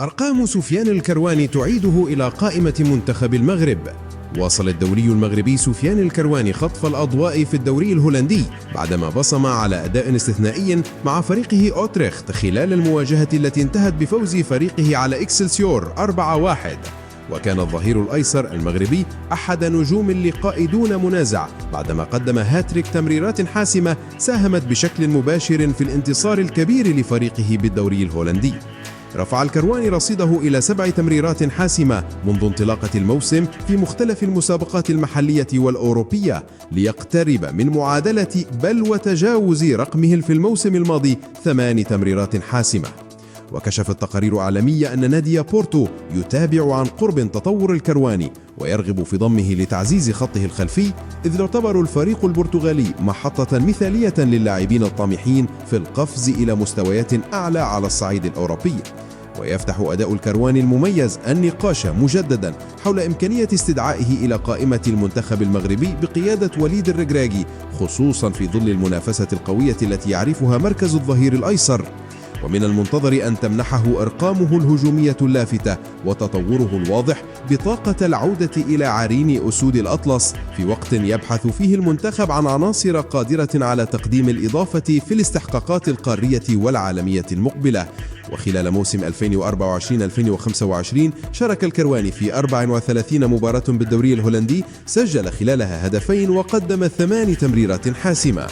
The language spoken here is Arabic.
أرقام سفيان الكرواني تعيده إلى قائمة منتخب المغرب. واصل الدولي المغربي سفيان الكرواني خطف الأضواء في الدوري الهولندي بعدما بصم على أداء استثنائي مع فريقه أوتريخت خلال المواجهة التي انتهت بفوز فريقه على إكسلسيور 4-1. وكان الظهير الأيسر المغربي أحد نجوم اللقاء دون منازع بعدما قدم هاتريك تمريرات حاسمة ساهمت بشكل مباشر في الانتصار الكبير لفريقه بالدوري الهولندي. رفع الكرواني رصيده إلى 7 تمريرات حاسمة منذ انطلاقة الموسم في مختلف المسابقات المحلية والأوروبية ليقترب من معادلة بل وتجاوز رقمه في الموسم الماضي 8 تمريرات حاسمة. وكشفت تقارير عالمية أن نادي بورتو يتابع عن قرب تطور الكرواني ويرغب في ضمه لتعزيز خطه الخلفي، إذ يعتبر الفريق البرتغالي محطة مثالية للاعبين الطامحين في القفز إلى مستويات أعلى على الصعيد الأوروبي. ويفتح أداء الكرواني المميز النقاش مجددا حول إمكانية استدعائه إلى قائمة المنتخب المغربي بقيادة وليد الركراكي، خصوصا في ظل المنافسة القوية التي يعرفها مركز الظهير الأيسر. ومن المنتظر أن تمنحه أرقامه الهجومية اللافتة وتطوره الواضح بطاقة العودة إلى عرين أسود الأطلس في وقت يبحث فيه المنتخب عن عناصر قادرة على تقديم الإضافة في الاستحقاقات القارية والعالمية المقبلة. وخلال موسم 2024-2025 شارك الكرواني في 34 مباراة بالدوري الهولندي، سجل خلالها هدفين وقدم 8 تمريرات حاسمة.